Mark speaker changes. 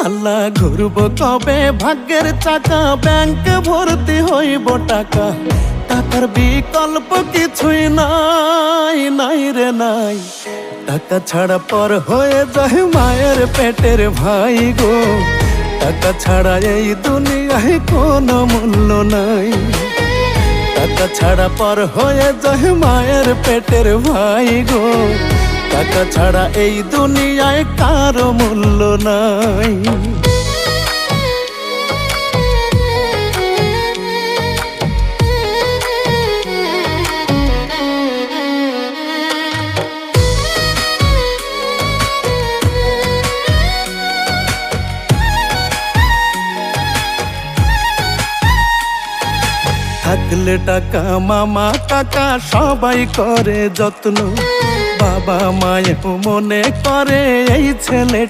Speaker 1: আল্লাহ ঘুরব কবে ভাগ্যের চাকা, ব্যাংক ভর্তি হইব টাকা, টাকার বিকল্প কিছুই নাই, নাই রে নাই। টাকা ছাড়া পর হয়ে যায় মায়ের পেটের ভাই গো, টাকা ছাড়া এই দুনিয়ায় কোনো মূল্য নাই। টাকা ছাড়া পর হয়ে যায় মায়ের পেটের ভাই গো, টাকা ছাড়া এই দুনিয়ায় কারো মূল্য নাই। থাকলে টাকা মামা কাকা সবাই করে যত্ন, বাবা মায়েও মনে করে এই ছেলেটা